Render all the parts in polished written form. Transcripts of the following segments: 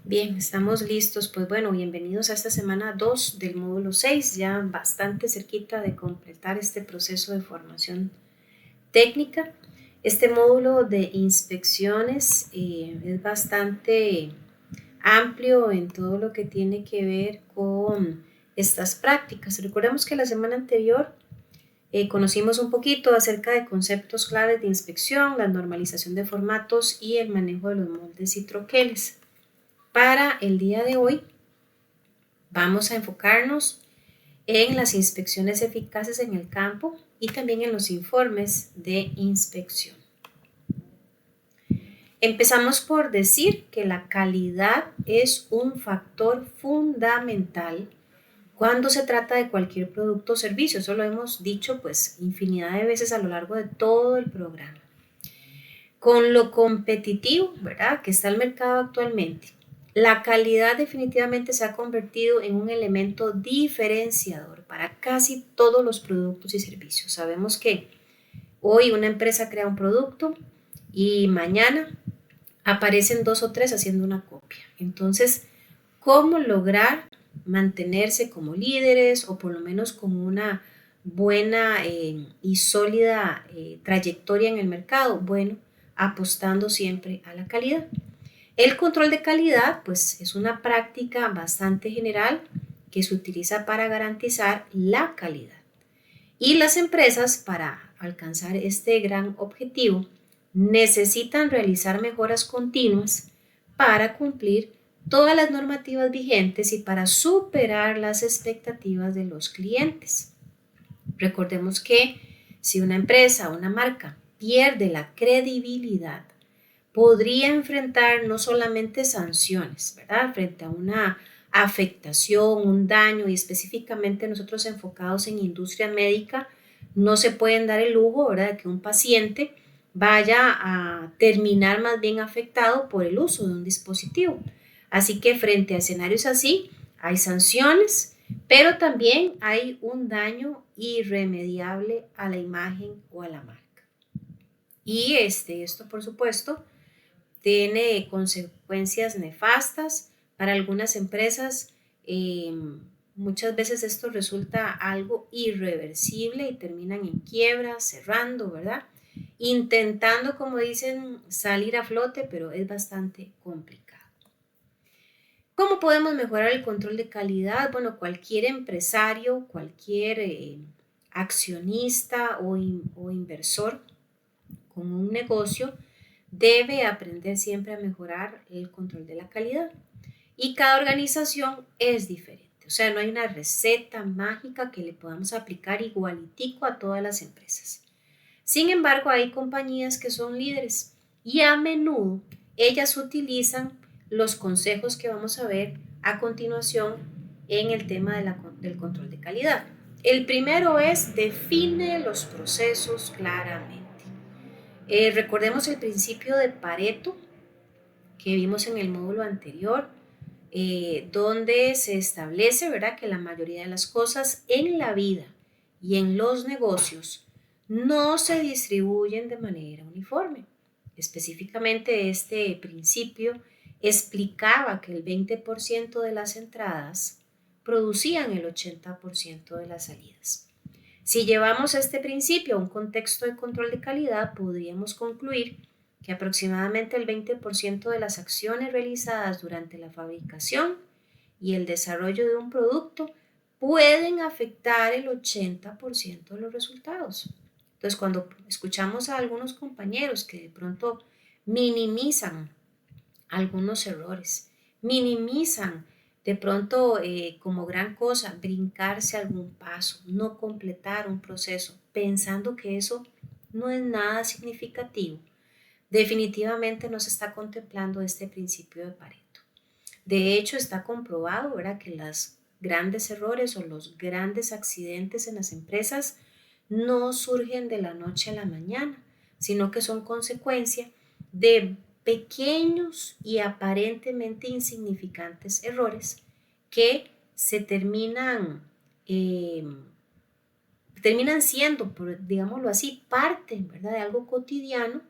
Bien, estamos listos. Pues bueno, bienvenidos a esta semana 2 del módulo 6, ya bastante cerquita de completar este proceso de formación técnica. Este módulo de inspecciones es bastante amplio en todo lo que tiene que ver con estas prácticas. Recordemos que la semana anterior conocimos un poquito acerca de conceptos claves de inspección, la normalización de formatos y el manejo de los moldes y troqueles. Para el día de hoy vamos a enfocarnos en las inspecciones eficaces en el campo y también en los informes de inspección. Empezamos por decir que la calidad es un factor fundamental cuando se trata de cualquier producto o servicio. Eso lo hemos dicho pues infinidad de veces a lo largo de todo el programa. Con lo competitivo, ¿verdad?, que está el mercado actualmente, la calidad definitivamente se ha convertido en un elemento diferenciador para casi todos los productos y servicios. Sabemos que hoy una empresa crea un producto y mañana aparecen dos o tres haciendo una copia. Entonces, ¿cómo lograr mantenerse como líderes o por lo menos con una buena y sólida trayectoria en el mercado? Bueno, apostando siempre a la calidad. El control de calidad, pues, es una práctica bastante general que se utiliza para garantizar la calidad. Y las empresas, para alcanzar este gran objetivo, necesitan realizar mejoras continuas para cumplir todas las normativas vigentes y para superar las expectativas de los clientes. Recordemos que si una empresa o una marca pierde la credibilidad, podría enfrentar no solamente sanciones, ¿verdad?, frente a una afectación, un daño, y específicamente nosotros enfocados en industria médica, no se pueden dar el lujo, ¿verdad?, de que un paciente vaya a terminar más bien afectado por el uso de un dispositivo. Así que frente a escenarios así, hay sanciones, pero también hay un daño irremediable a la imagen o a la marca. Y esto, por supuesto, tiene consecuencias nefastas para algunas empresas. Muchas veces esto resulta algo irreversible y terminan en quiebra, cerrando, ¿verdad? Intentando, como dicen, salir a flote, pero es bastante complicado. ¿Cómo podemos mejorar el control de calidad? Bueno, cualquier empresario, cualquier accionista o inversor con un negocio debe aprender siempre a mejorar el control de la calidad. Y cada organización es diferente. O sea, no hay una receta mágica que le podamos aplicar igualitico a todas las empresas. Sin embargo, hay compañías que son líderes y a menudo ellas utilizan los consejos que vamos a ver a continuación en el tema del control de calidad. El primero es define los procesos claramente. Recordemos el principio de Pareto que vimos en el módulo anterior, donde se establece, ¿verdad?, que la mayoría de las cosas en la vida y en los negocios no se distribuyen de manera uniforme. Específicamente, este principio explicaba que el 20% de las entradas producían el 80% de las salidas. Si llevamos este principio a un contexto de control de calidad, podríamos concluir que aproximadamente el 20% de las acciones realizadas durante la fabricación y el desarrollo de un producto pueden afectar el 80% de los resultados. Entonces, cuando escuchamos a algunos compañeros que de pronto minimizan algunos errores, minimizan de pronto como gran cosa brincarse algún paso, no completar un proceso, pensando que eso no es nada significativo, definitivamente no se está contemplando este principio de Pareto. De hecho, está comprobado, ¿verdad?, que los grandes errores o los grandes accidentes en las empresas no surgen de la noche a la mañana, sino que son consecuencia de pequeños y aparentemente insignificantes errores que se terminan siendo, digámoslo así, parte, ¿verdad?, de algo cotidiano,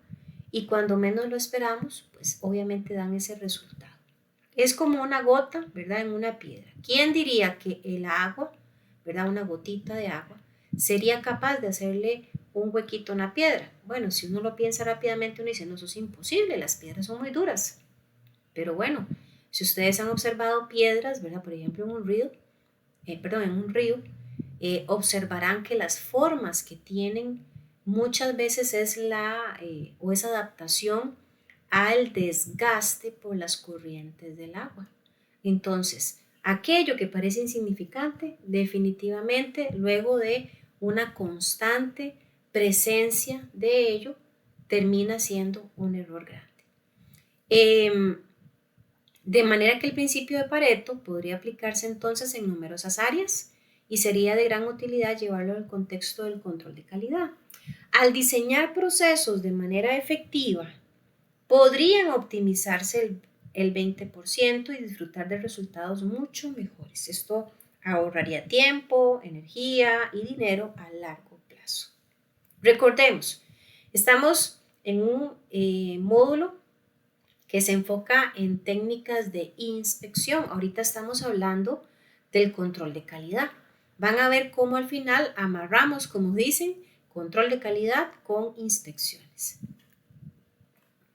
y cuando menos lo esperamos, pues obviamente dan ese resultado. Es como una gota, ¿verdad? En una piedra. ¿Quién diría que el agua, ¿verdad? Una gotita de agua, sería capaz de hacerle un huequito a una piedra? Bueno, si uno lo piensa rápidamente, uno dice, no, eso es imposible, las piedras son muy duras. Pero bueno, si ustedes han observado piedras, ¿verdad? Por ejemplo, en un río, observarán que las formas que tienen muchas veces es o es adaptación al desgaste por las corrientes del agua. Entonces, aquello que parece insignificante, definitivamente, luego de una constante presencia de ello, termina siendo un error grande. De manera que el principio de Pareto podría aplicarse entonces en numerosas áreas y sería de gran utilidad llevarlo al contexto del control de calidad. Al diseñar procesos de manera efectiva, podrían optimizarse el 20% y disfrutar de resultados mucho mejores. Esto ahorraría tiempo, energía y dinero a largo plazo. Recordemos, estamos en un módulo que se enfoca en técnicas de inspección. Ahorita estamos hablando del control de calidad. Van a ver cómo al final amarramos, como dicen, control de calidad con inspecciones.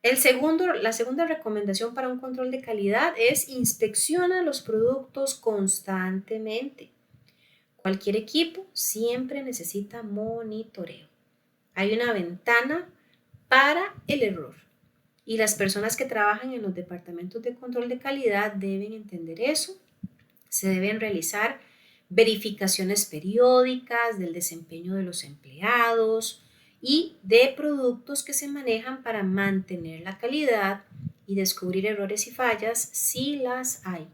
La segunda recomendación para un control de calidad es inspecciona los productos constantemente. Cualquier equipo siempre necesita monitoreo. Hay una ventana para el error. Y las personas que trabajan en los departamentos de control de calidad deben entender eso. Se deben realizar verificaciones periódicas del desempeño de los empleados y de productos que se manejan para mantener la calidad y descubrir errores y fallas si las hay.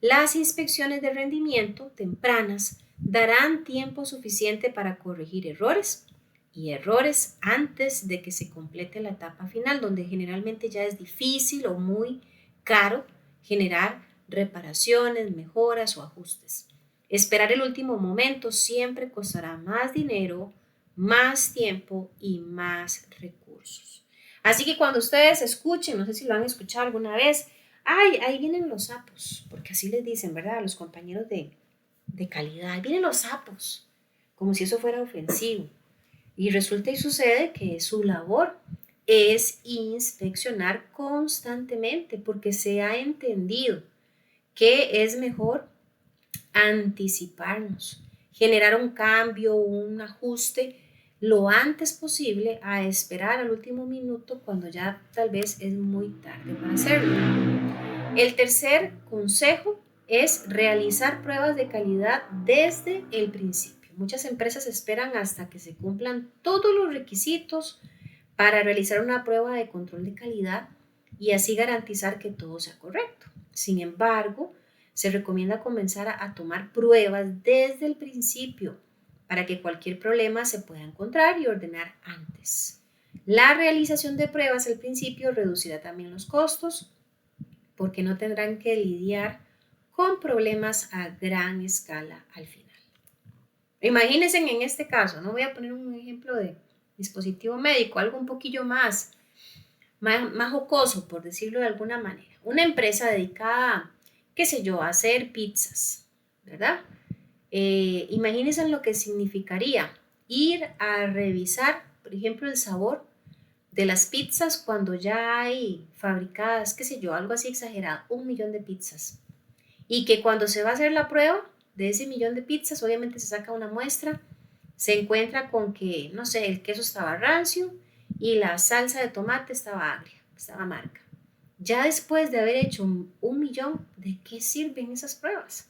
Las inspecciones de rendimiento tempranas darán tiempo suficiente para corregir errores y errores antes de que se complete la etapa final, donde generalmente ya es difícil o muy caro generar reparaciones, mejoras o ajustes. Esperar el último momento siempre costará más dinero, más tiempo y más recursos. Así que cuando ustedes escuchen, no sé si lo han escuchado alguna vez, ay, ahí vienen los sapos, porque así les dicen, ¿verdad? A los compañeros de calidad, ahí vienen los sapos, como si eso fuera ofensivo. Y resulta y sucede que su labor es inspeccionar constantemente porque se ha entendido que es mejor anticiparnos, generar un cambio, un ajuste lo antes posible a esperar al último minuto cuando ya tal vez es muy tarde para hacerlo. El tercer consejo es realizar pruebas de calidad desde el principio. Muchas empresas esperan hasta que se cumplan todos los requisitos para realizar una prueba de control de calidad y así garantizar que todo sea correcto. Sin embargo, se recomienda comenzar a tomar pruebas desde el principio para que cualquier problema se pueda encontrar y ordenar antes. La realización de pruebas al principio reducirá también los costos porque no tendrán que lidiar con problemas a gran escala al final. Imagínense en este caso, no voy a poner un ejemplo de dispositivo médico, algo un poquillo más jocoso, por decirlo de alguna manera. Una empresa dedicada, qué sé yo, a hacer pizzas, ¿verdad? Imagínense en lo que significaría ir a revisar, por ejemplo, el sabor de las pizzas cuando ya hay fabricadas, qué sé yo, algo así exagerado, 1 millón de pizzas. Y que cuando se va a hacer la prueba de ese millón de pizzas, obviamente se saca una muestra, se encuentra con que, no sé, el queso estaba rancio y la salsa de tomate estaba agria, estaba amarga. Ya después de haber hecho 1 millón, ¿de qué sirven esas pruebas?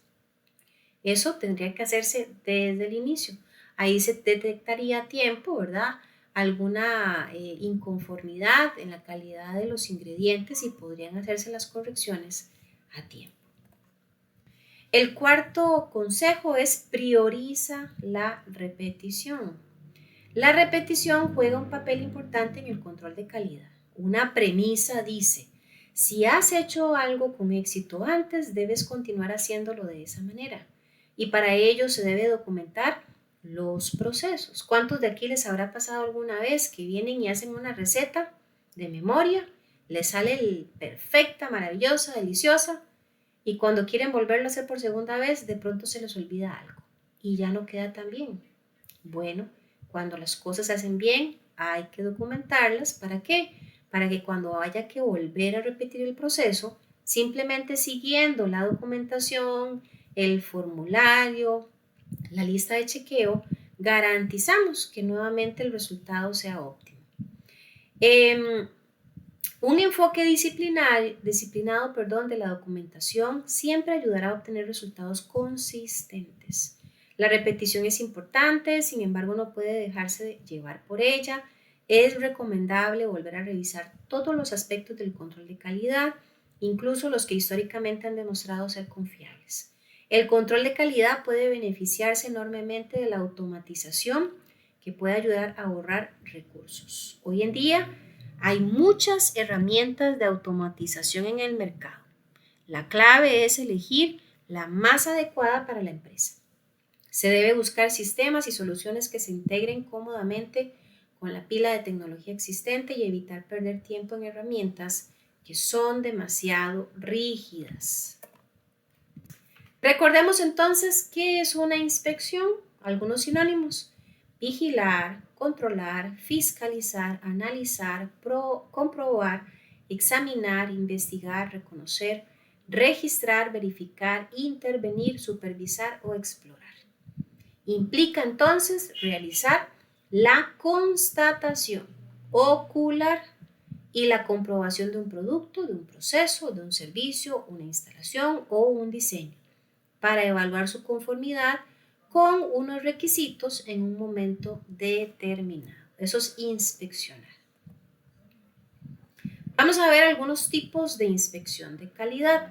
Eso tendría que hacerse desde el inicio. Ahí se detectaría a tiempo, ¿verdad? Alguna inconformidad en la calidad de los ingredientes y podrían hacerse las correcciones a tiempo. El cuarto consejo es prioriza la repetición. La repetición juega un papel importante en el control de calidad. Una premisa dice, si has hecho algo con éxito antes, debes continuar haciéndolo de esa manera. Y para ello se debe documentar los procesos. ¿Cuántos de aquí les habrá pasado alguna vez que vienen y hacen una receta de memoria le sale perfecta, maravillosa, deliciosa, y cuando quieren volverlo a hacer por segunda vez, de pronto se les olvida algo y ya no queda tan bien. Bueno, cuando las cosas se hacen bien, hay que documentarlas. ¿Para qué? Para que cuando haya que volver a repetir el proceso, simplemente siguiendo la documentación, el formulario, la lista de chequeo, garantizamos que nuevamente el resultado sea óptimo. Un enfoque disciplinado de la documentación siempre ayudará a obtener resultados consistentes. La repetición es importante, sin embargo no puede dejarse llevar por ella. Es recomendable volver a revisar todos los aspectos del control de calidad, incluso los que históricamente han demostrado ser confiables. El control de calidad puede beneficiarse enormemente de la automatización, que puede ayudar a ahorrar recursos. Hoy en día hay muchas herramientas de automatización en el mercado. La clave es elegir la más adecuada para la empresa. Se debe buscar sistemas y soluciones que se integren cómodamente con la pila de tecnología existente y evitar perder tiempo en herramientas que son demasiado rígidas. Recordemos entonces qué es una inspección. Algunos sinónimos: vigilar, controlar, fiscalizar, analizar, comprobar, examinar, investigar, reconocer, registrar, verificar, intervenir, supervisar o explorar. Implica entonces realizar la constatación ocular y la comprobación de un producto, de un proceso, de un servicio, una instalación o un diseño, para evaluar su conformidad con unos requisitos en un momento determinado. Eso es inspeccionar. Vamos a ver algunos tipos de inspección de calidad.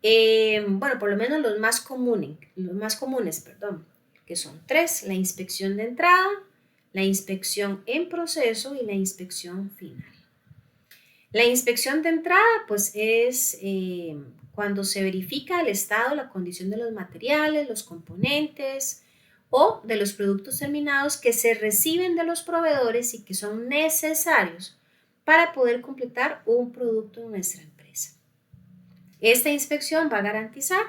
Bueno, por lo menos los más comunes, que son 3: la inspección de entrada, la inspección en proceso y la inspección final. La inspección de entrada, pues es cuando se verifica el estado, la condición de los materiales, los componentes o de los productos terminados que se reciben de los proveedores y que son necesarios para poder completar un producto en nuestra empresa. Esta inspección va a garantizar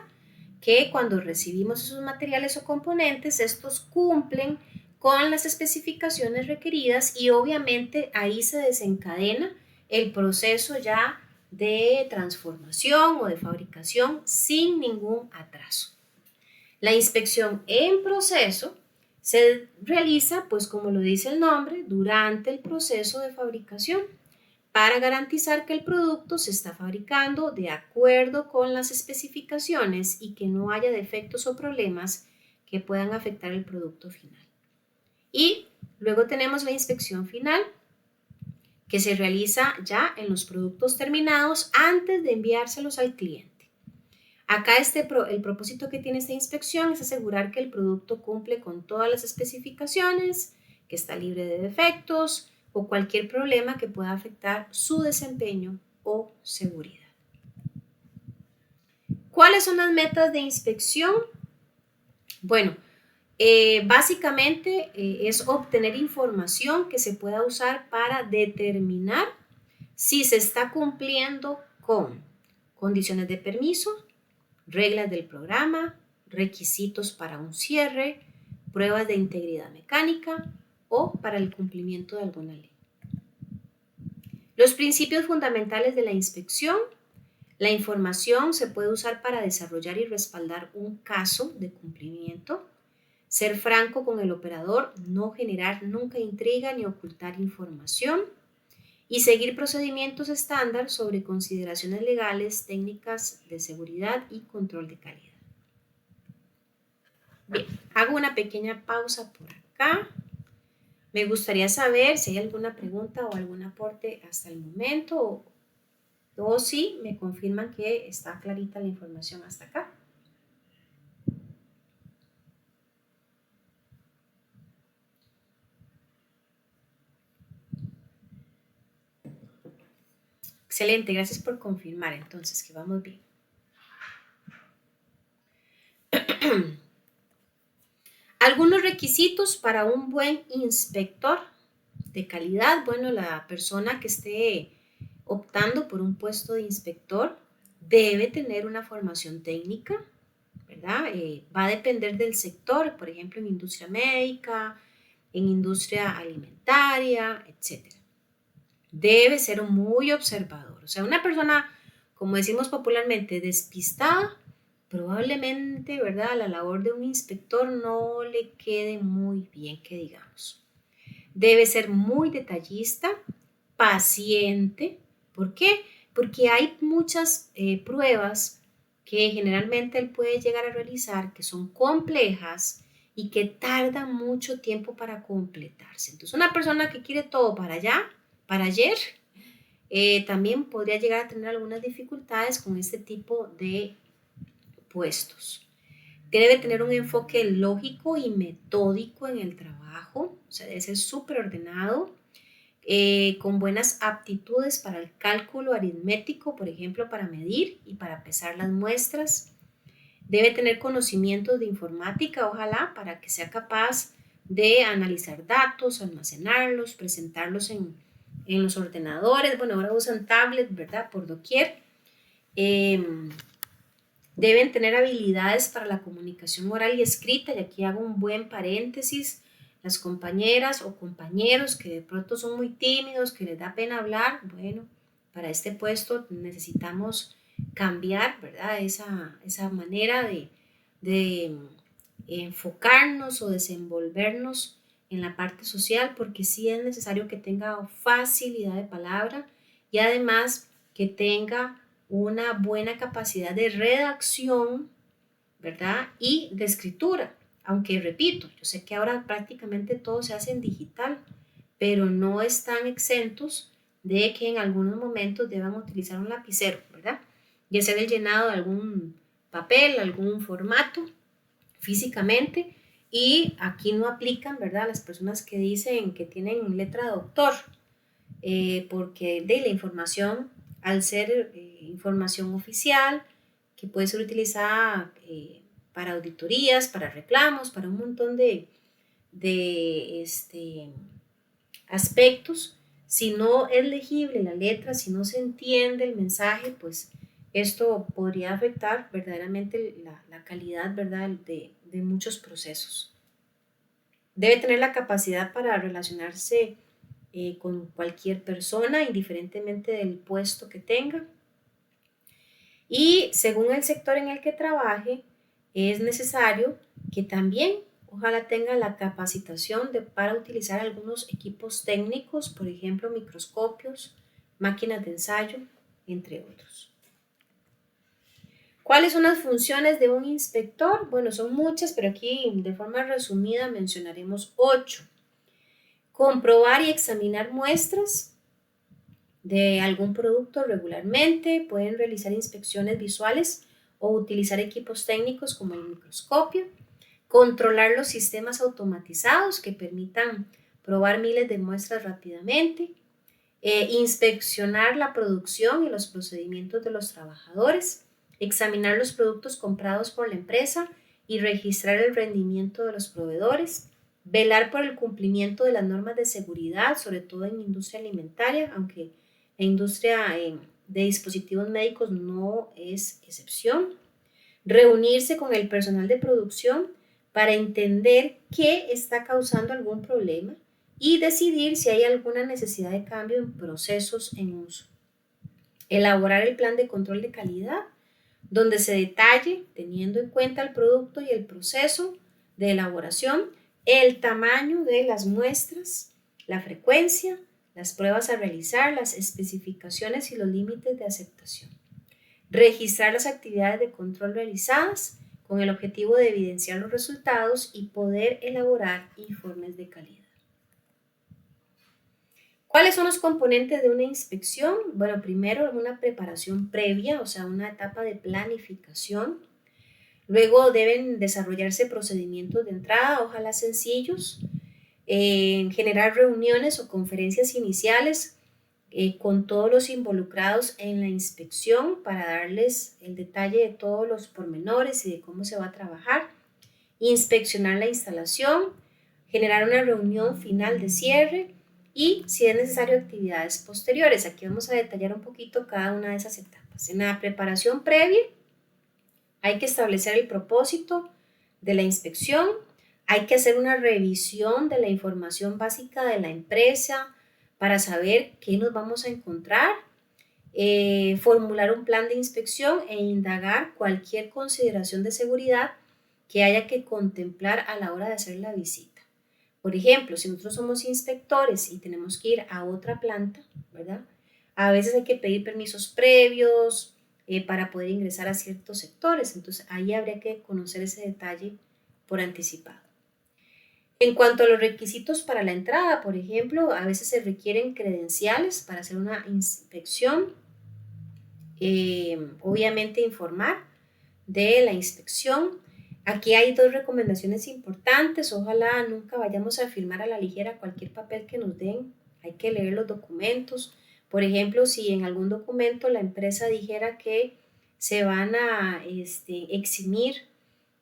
que cuando recibimos esos materiales o componentes, estos cumplen con las especificaciones requeridas y obviamente ahí se desencadena el proceso ya de transformación o de fabricación sin ningún atraso. La inspección en proceso se realiza, pues como lo dice el nombre, durante el proceso de fabricación, para garantizar que el producto se está fabricando de acuerdo con las especificaciones y que no haya defectos o problemas que puedan afectar el producto final. Y luego tenemos la inspección final, que se realiza ya en los productos terminados antes de enviárselos al cliente. Acá el propósito que tiene esta inspección es asegurar que el producto cumple con todas las especificaciones, que está libre de defectos o cualquier problema que pueda afectar su desempeño o seguridad. ¿Cuáles son las metas de inspección? Bueno, básicamente es obtener información que se pueda usar para determinar si se está cumpliendo con condiciones de permiso, reglas del programa, requisitos para un cierre, pruebas de integridad mecánica o para el cumplimiento de alguna ley. Los principios fundamentales de la inspección: la información se puede usar para desarrollar y respaldar un caso de cumplimiento, ser franco con el operador, no generar nunca intriga ni ocultar información, y seguir procedimientos estándar sobre consideraciones legales, técnicas de seguridad y control de calidad. Bien, hago una pequeña pausa por acá. Me gustaría saber si hay alguna pregunta o algún aporte hasta el momento, o si me confirman que está clarita la información hasta acá. Excelente, gracias por confirmar entonces que vamos bien. Algunos requisitos para un buen inspector de calidad. Bueno, la persona que esté optando por un puesto de inspector, debe tener una formación técnica, ¿verdad? Va a depender del sector, por ejemplo, en industria médica, en industria alimentaria, etc. Debe ser muy observador. O sea, una persona, como decimos popularmente, despistada, probablemente, ¿verdad? La labor de un inspector no le quede muy bien, que digamos. Debe ser muy detallista, paciente. ¿Por qué? Porque hay muchas pruebas que generalmente él puede llegar a realizar que son complejas y que tardan mucho tiempo para completarse. Entonces, una persona que quiere todo para allá, para ayer, también podría llegar a tener algunas dificultades con este tipo de puestos. Debe tener un enfoque lógico y metódico en el trabajo, o sea, debe ser súper ordenado, con buenas aptitudes para el cálculo aritmético, por ejemplo, para medir y para pesar las muestras. Debe tener conocimientos de informática, ojalá, para que sea capaz de analizar datos, almacenarlos, presentarlos en los ordenadores. Bueno, ahora usan tablets, ¿verdad? Por doquier. Deben tener habilidades para la comunicación oral y escrita, y aquí hago un buen paréntesis. Las compañeras o compañeros que de pronto son muy tímidos, que les da pena hablar, bueno, para este puesto necesitamos cambiar, ¿verdad? Esa manera de enfocarnos o desenvolvernos en la parte social, porque sí es necesario que tenga facilidad de palabra y además que tenga una buena capacidad de redacción, ¿verdad? Y de escritura. Aunque repito, yo sé que ahora prácticamente todo se hace en digital, pero no están exentos de que en algunos momentos deban utilizar un lapicero, ¿verdad? Y hacer el llenado de algún papel, algún formato físicamente. Y aquí no aplican, ¿verdad? Las personas que dicen que tienen letra de doctor, porque de la información, al ser información oficial, que puede ser utilizada para auditorías, para reclamos, para un montón de aspectos, si no es legible la letra, si no se entiende el mensaje, pues esto podría afectar verdaderamente la calidad, ¿verdad? De muchos procesos. Debe tener la capacidad para relacionarse con cualquier persona, indiferentemente del puesto que tenga. Y según el sector en el que trabaje, es necesario que también, ojalá tenga la capacitación para utilizar algunos equipos técnicos, por ejemplo, microscopios, máquinas de ensayo, entre otros. ¿Cuáles son las funciones de un inspector? Bueno, son muchas, pero aquí de forma resumida mencionaremos 8. Comprobar y examinar muestras de algún producto regularmente, pueden realizar inspecciones visuales o utilizar equipos técnicos como el microscopio, controlar los sistemas automatizados que permitan probar miles de muestras rápidamente, inspeccionar la producción y los procedimientos de los trabajadores, examinar los productos comprados por la empresa y registrar el rendimiento de los proveedores, velar por el cumplimiento de las normas de seguridad, sobre todo en industria alimentaria, aunque la industria de dispositivos médicos no es excepción, reunirse con el personal de producción para entender qué está causando algún problema y decidir si hay alguna necesidad de cambio en procesos en uso. Elaborar el plan de control de calidad, donde se detalle, teniendo en cuenta el producto y el proceso de elaboración, el tamaño de las muestras, la frecuencia, las pruebas a realizar, las especificaciones y los límites de aceptación. Registrar las actividades de control realizadas con el objetivo de evidenciar los resultados y poder elaborar informes de calidad. ¿Cuáles son los componentes de una inspección? Bueno, primero una preparación previa, o sea, una etapa de planificación. Luego deben desarrollarse procedimientos de entrada, ojalá sencillos, generar reuniones o conferencias iniciales con todos los involucrados en la inspección para darles el detalle de todos los pormenores y de cómo se va a trabajar, inspeccionar la instalación, generar una reunión final de cierre y si es necesario actividades posteriores. Aquí vamos a detallar un poquito cada una de esas etapas. En la preparación previa hay que establecer el propósito de la inspección, hay que hacer una revisión de la información básica de la empresa para saber qué nos vamos a encontrar, formular un plan de inspección e indagar cualquier consideración de seguridad que haya que contemplar a la hora de hacer la visita. Por ejemplo, si nosotros somos inspectores y tenemos que ir a otra planta, ¿verdad? A veces hay que pedir permisos previos para poder ingresar a ciertos sectores, entonces ahí habría que conocer ese detalle por anticipado. En cuanto a los requisitos para la entrada, por ejemplo, a veces se requieren credenciales para hacer una inspección, obviamente informar de la inspección. Aquí hay dos recomendaciones importantes, ojalá nunca vayamos a firmar a la ligera cualquier papel que nos den, hay que leer los documentos. Por ejemplo, si en algún documento la empresa dijera que se van a eximir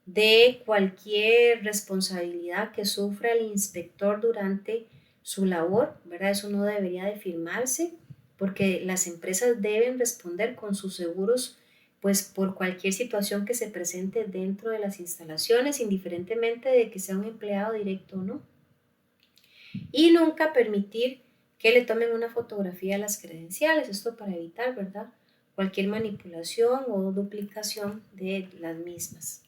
de cualquier responsabilidad que sufra el inspector durante su labor, ¿verdad? Eso no debería de firmarse porque las empresas deben responder con sus seguros pues por cualquier situación que se presente dentro de las instalaciones, indiferentemente de que sea un empleado directo o no. Y nunca permitir que le tomen una fotografía a las credenciales, esto para evitar, ¿verdad?, cualquier manipulación o duplicación de las mismas.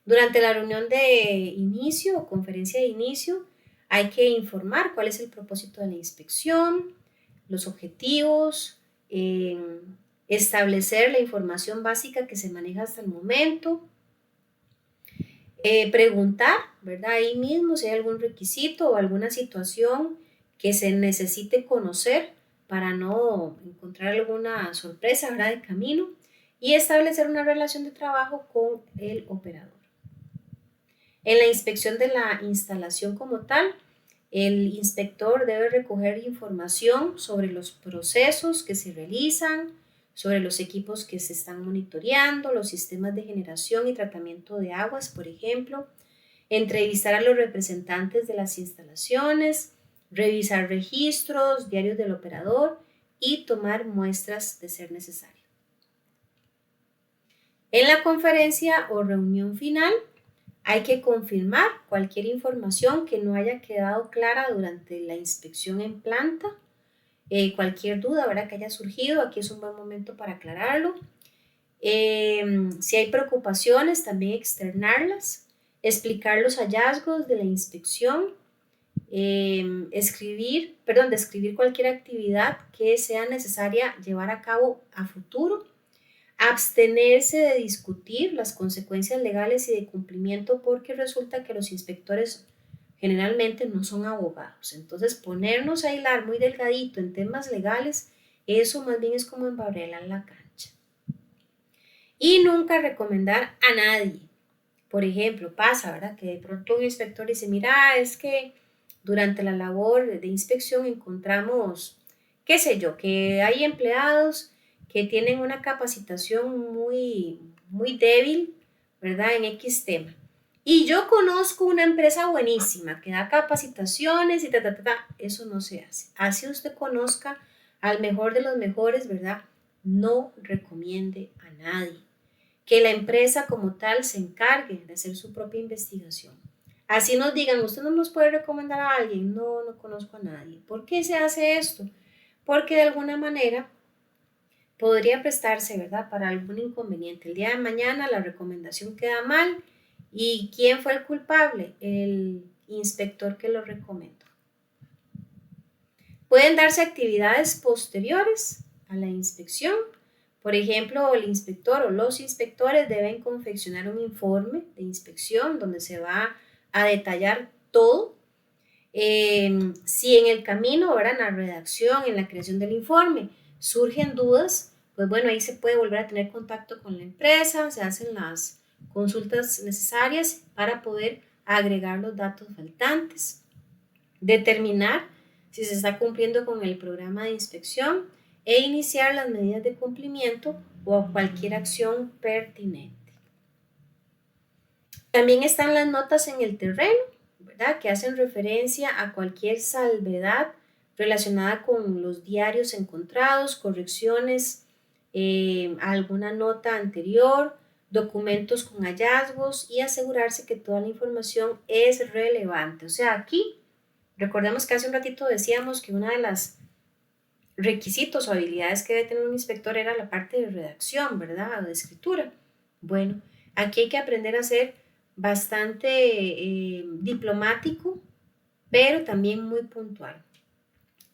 Durante la reunión de inicio o conferencia de inicio hay que informar cuál es el propósito de la inspección, los objetivos, establecer la información básica que se maneja hasta el momento, preguntar, ¿verdad? Ahí mismo si hay algún requisito o alguna situación que se necesite conocer para no encontrar alguna sorpresa, ¿verdad?, de camino, y establecer una relación de trabajo con el operador. En la inspección de la instalación como tal, el inspector debe recoger información sobre los procesos que se realizan, sobre los equipos que se están monitoreando, los sistemas de generación y tratamiento de aguas, por ejemplo, entrevistar a los representantes de las instalaciones, revisar registros, diarios del operador y tomar muestras de ser necesario. En la conferencia o reunión final, hay que confirmar cualquier información que no haya quedado clara durante la inspección en planta, cualquier duda, ¿verdad?, que haya surgido, aquí es un buen momento para aclararlo. Si hay preocupaciones, también externarlas, explicar los hallazgos de la inspección, describir cualquier actividad que sea necesaria llevar a cabo a futuro, abstenerse de discutir las consecuencias legales y de cumplimiento porque resulta que los inspectores generalmente no son abogados. Entonces, ponernos a hilar muy delgadito en temas legales, eso más bien es como embarrelar la cancha. Y nunca recomendar a nadie. Por ejemplo, pasa, ¿verdad?, que de pronto un inspector dice, mira, es que durante la labor de inspección encontramos, qué sé yo, que hay empleados que tienen una capacitación muy, muy débil, ¿verdad?, en X tema. Y yo conozco una empresa buenísima que da capacitaciones y eso no se hace. Así usted conozca al mejor de los mejores, ¿verdad? No recomiende a nadie. Que la empresa como tal se encargue de hacer su propia investigación. Así nos digan, usted no nos puede recomendar a alguien, no, no conozco a nadie. ¿Por qué se hace esto? Porque de alguna manera podría prestarse, ¿verdad?, para algún inconveniente. El día de mañana la recomendación queda mal. ¿Y quién fue el culpable? El inspector que lo recomendó. Pueden darse actividades posteriores a la inspección. Por ejemplo, el inspector o los inspectores deben confeccionar un informe de inspección donde se va a detallar todo. Si en el camino, ahora en la redacción, en la creación del informe, surgen dudas, pues bueno, ahí se puede volver a tener contacto con la empresa, se hacen las consultas necesarias para poder agregar los datos faltantes, determinar si se está cumpliendo con el programa de inspección e iniciar las medidas de cumplimiento o cualquier acción pertinente. También están las notas en el terreno, ¿verdad? Que hacen referencia a cualquier salvedad relacionada con los diarios encontrados, correcciones a alguna nota anterior, documentos con hallazgos y asegurarse que toda la información es relevante. O sea, aquí recordemos que hace un ratito decíamos que una de las requisitos o habilidades que debe tener un inspector era la parte de redacción, ¿verdad? O de escritura. Bueno, aquí hay que aprender a ser bastante diplomático, pero también muy puntual.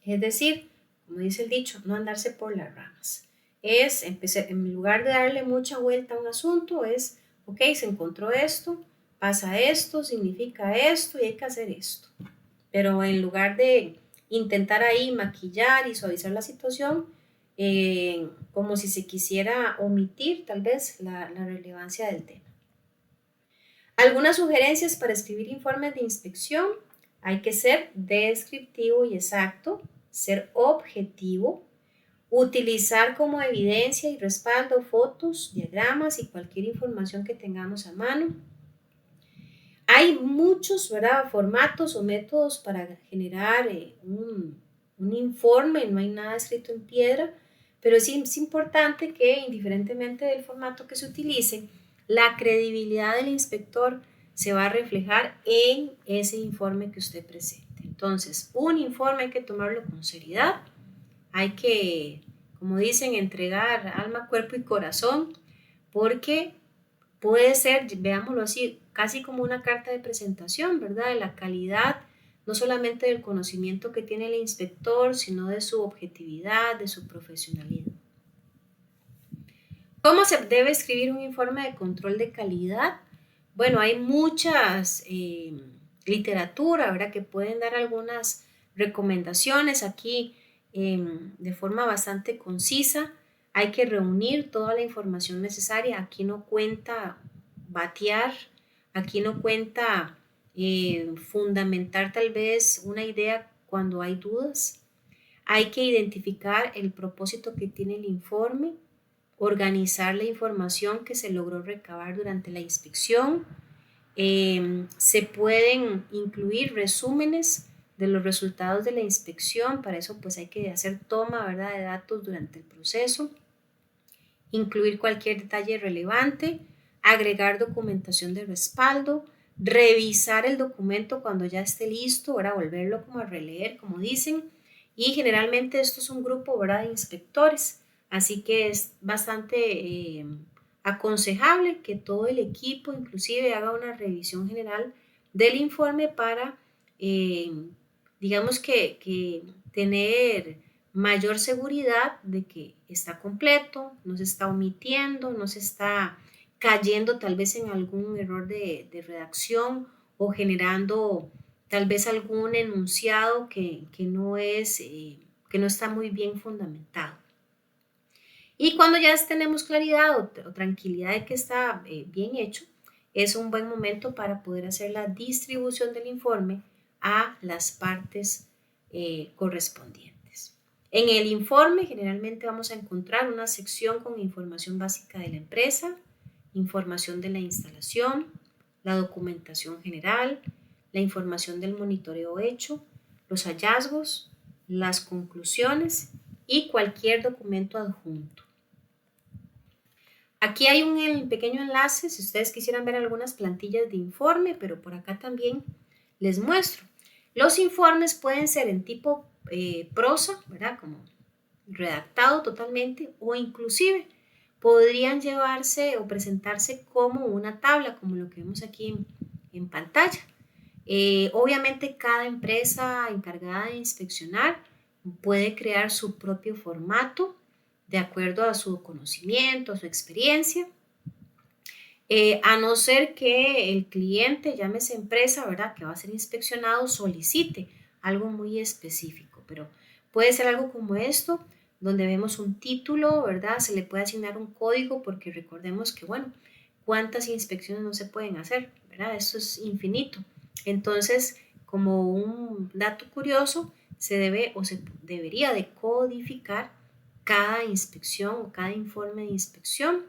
Es decir, como dice el dicho, no andarse por las ramas. Es empezar, en lugar de darle mucha vuelta a un asunto, es, ok, se encontró esto, pasa esto, significa esto y hay que hacer esto. Pero en lugar de intentar ahí maquillar y suavizar la situación, como si se quisiera omitir tal vez la relevancia del tema. Algunas sugerencias para escribir informes de inspección. Hay que ser descriptivo y exacto, ser objetivo, utilizar como evidencia y respaldo fotos, diagramas y cualquier información que tengamos a mano. Hay muchos, ¿verdad?, formatos o métodos para generar un informe, no hay nada escrito en piedra, pero sí es importante que indiferentemente del formato que se utilice, la credibilidad del inspector se va a reflejar en ese informe que usted presente. Entonces, un informe hay que tomarlo con seriedad, hay que, como dicen, entregar alma, cuerpo y corazón, porque puede ser, veámoslo así, casi como una carta de presentación, ¿verdad? De la calidad, no solamente del conocimiento que tiene el inspector, sino de su objetividad, de su profesionalismo. ¿Cómo se debe escribir un informe de control de calidad? Bueno, hay muchas literatura, ¿verdad?, que pueden dar algunas recomendaciones aquí de forma bastante concisa. Hay que reunir toda la información necesaria. Aquí no cuenta batear, aquí no cuenta fundamentar tal vez una idea cuando hay dudas. Hay que identificar el propósito que tiene el informe, organizar la información que se logró recabar durante la inspección. Se pueden incluir resúmenes de los resultados de la inspección, para eso pues hay que hacer toma, ¿verdad?, de datos durante el proceso, incluir cualquier detalle relevante, agregar documentación de respaldo, revisar el documento cuando ya esté listo, ¿verdad?, volverlo como a releer, como dicen, y generalmente esto es un grupo, ¿verdad?, de inspectores, así que es bastante aconsejable que todo el equipo inclusive haga una revisión general del informe para, digamos que tener mayor seguridad de que está completo, no se está omitiendo, no se está cayendo tal vez en algún error de redacción o generando tal vez algún enunciado que no es, que no está muy bien fundamentado. Y cuando ya tenemos claridad o tranquilidad de que está bien hecho, es un buen momento para poder hacer la distribución del informe a las partes correspondientes. En el informe generalmente vamos a encontrar una sección con información básica de la empresa, información de la instalación, la documentación general, la información del monitoreo hecho, los hallazgos, las conclusiones y cualquier documento adjunto. Aquí hay un pequeño enlace si ustedes quisieran ver algunas plantillas de informe, pero por acá también les muestro. Los informes pueden ser en tipo prosa, ¿verdad?, como redactado totalmente, o inclusive podrían llevarse o presentarse como una tabla, como lo que vemos aquí en pantalla. Obviamente cada empresa encargada de inspeccionar puede crear su propio formato de acuerdo a su conocimiento, a su experiencia, a no ser que el cliente, llámese empresa, ¿verdad?, que va a ser inspeccionado, solicite algo muy específico, pero puede ser algo como esto, donde vemos un título, ¿verdad?, se le puede asignar un código, porque recordemos que, bueno, ¿cuántas inspecciones no se pueden hacer?, ¿verdad? Esto es infinito. Entonces, como un dato curioso, se debe o se debería de codificar cada inspección o cada informe de inspección.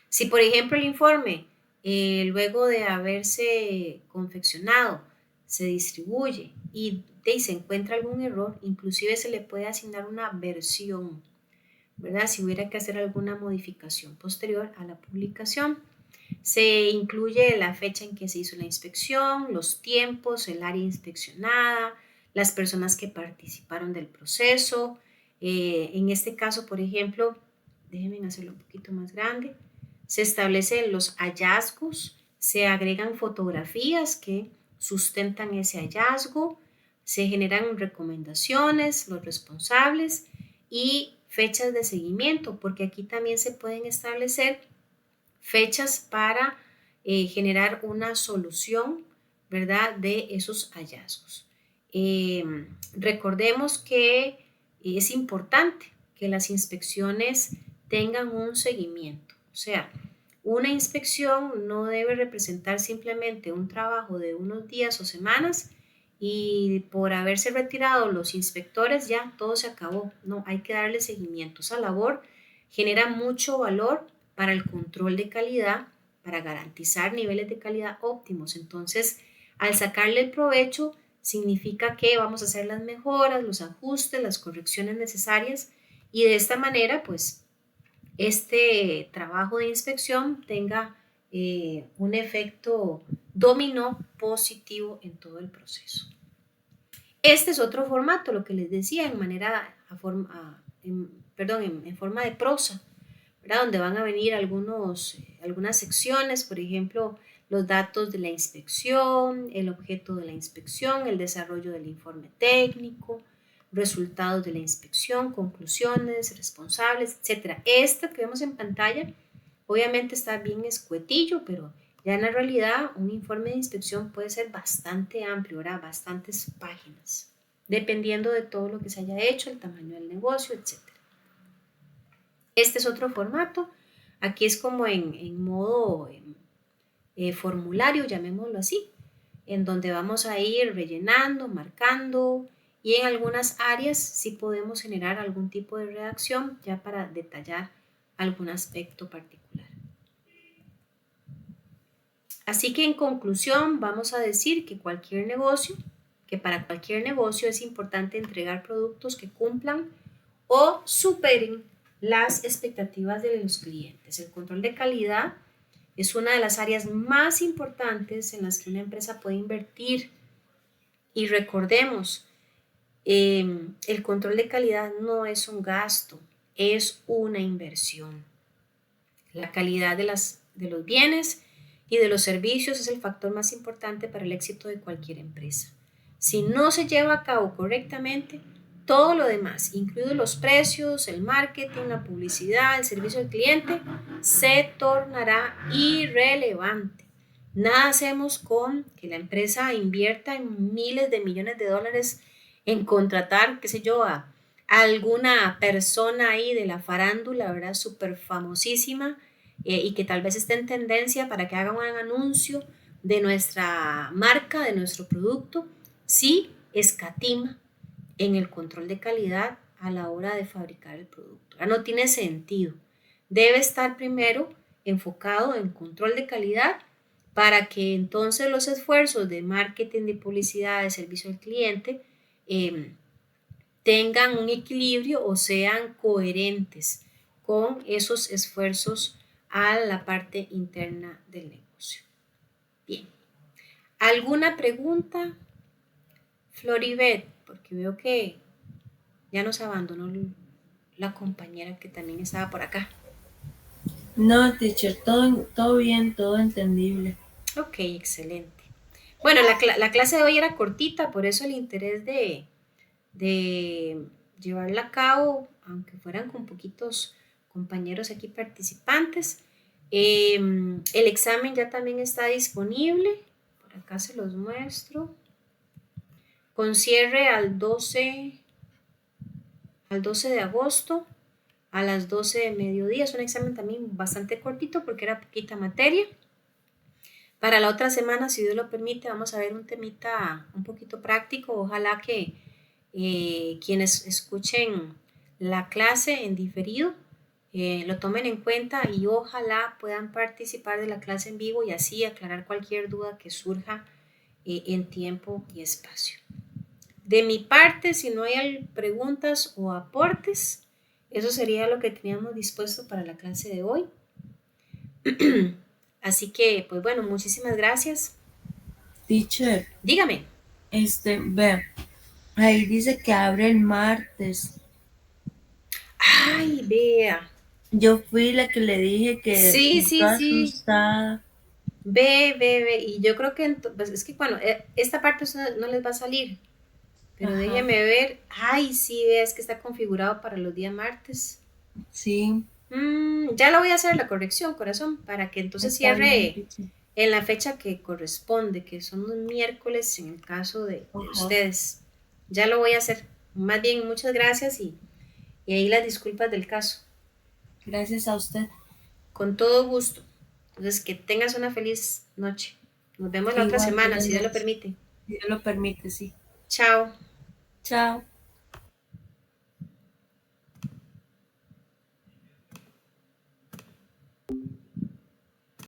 Si, por ejemplo, el informe luego de haberse confeccionado, se distribuye y se encuentra algún error, inclusive se le puede asignar una versión, ¿verdad? Si hubiera que hacer alguna modificación posterior a la publicación. Se incluye la fecha en que se hizo la inspección, los tiempos, el área inspeccionada, las personas que participaron del proceso. En este caso, por ejemplo, déjenme hacerlo un poquito más grande. Se establecen los hallazgos, se agregan fotografías que sustentan ese hallazgo, se generan recomendaciones, los responsables y fechas de seguimiento, porque aquí también se pueden establecer fechas para generar una solución, ¿verdad?, de esos hallazgos. Recordemos que es importante que las inspecciones tengan un seguimiento, o sea, una inspección no debe representar simplemente un trabajo de unos días o semanas y por haberse retirado los inspectores ya todo se acabó. No, hay que darle seguimiento. Esa labor genera mucho valor para el control de calidad, para garantizar niveles de calidad óptimos. Entonces, al sacarle el provecho, significa que vamos a hacer las mejoras, los ajustes, las correcciones necesarias y de esta manera, pues, este trabajo de inspección tenga un efecto dominó positivo en todo el proceso. Este es otro formato, lo que les decía, en forma de prosa, ¿verdad? Donde van a venir algunas secciones, por ejemplo, los datos de la inspección, el objeto de la inspección, el desarrollo del informe técnico, resultados de la inspección, conclusiones, responsables, etc. Esto que vemos en pantalla obviamente está bien escuetillo, pero ya en la realidad un informe de inspección puede ser bastante amplio, ¿verdad? Bastantes páginas, dependiendo de todo lo que se haya hecho, el tamaño del negocio, etc. Este es otro formato. Aquí es como en modo formulario, llamémoslo así, en donde vamos a ir rellenando, marcando y en algunas áreas sí podemos generar algún tipo de redacción ya para detallar algún aspecto particular. Así que en conclusión vamos a decir que para cualquier negocio es importante entregar productos que cumplan o superen las expectativas de los clientes. El control de calidad es una de las áreas más importantes en las que una empresa puede invertir. Y recordemos, el control de calidad no es un gasto, es una inversión. La calidad de los bienes y de los servicios es el factor más importante para el éxito de cualquier empresa. Si no se lleva a cabo correctamente, todo lo demás, incluidos los precios, el marketing, la publicidad, el servicio al cliente, se tornará irrelevante. Nada hacemos con que la empresa invierta en miles de millones de dólares en contratar, qué sé yo, a alguna persona ahí de la farándula, ¿verdad? Súper famosísima y que tal vez esté en tendencia para que haga un anuncio de nuestra marca, de nuestro producto, si escatima en el control de calidad a la hora de fabricar el producto. No tiene sentido. Debe estar primero enfocado en control de calidad para que entonces los esfuerzos de marketing, de publicidad, de servicio al cliente tengan un equilibrio o sean coherentes con esos esfuerzos a la parte interna del negocio. Bien. ¿Alguna pregunta, Floribet? Porque veo que ya nos abandonó la compañera que también estaba por acá. No, teacher, todo bien, todo entendible. Ok, excelente. Bueno, la clase de hoy era cortita, por eso el interés de llevarla a cabo, aunque fueran con poquitos compañeros aquí participantes. El examen ya también está disponible, por acá se los muestro, con cierre al 12 de agosto a las 12 de mediodía. Es un examen también bastante cortito porque era poquita materia. Para la otra semana, si Dios lo permite, vamos a ver un temita un poquito práctico. Ojalá que quienes escuchen la clase en diferido lo tomen en cuenta y ojalá puedan participar de la clase en vivo y así aclarar cualquier duda que surja en tiempo y espacio. De mi parte, si no hay preguntas o aportes, eso sería lo que teníamos dispuesto para la clase de hoy. Así que, pues bueno, muchísimas gracias. Teacher, Dígame. ve, ahí dice que abre el martes. Ay, vea. Yo fui la que le dije que Sí, sí, toda sí. asustada. Ve. Y yo creo que pues es que bueno, esta parte no les va a salir. Pero Ajá, déjeme ver. Ay, sí, vea, es que está configurado para los días martes. sí, Ya la voy a hacer la corrección, corazón, para que entonces está bien, cierre teacher. en la fecha que corresponde, que son los miércoles en el caso de Ajá, ustedes. Ya lo voy a hacer. Más bien, muchas gracias y ahí las disculpas del caso. gracias a usted. Con todo gusto. Entonces, que tengas una feliz noche. Nos vemos la otra Igual, semana, buenas si Dios lo noches. permite. Si Dios lo permite, sí. Chao. Chao.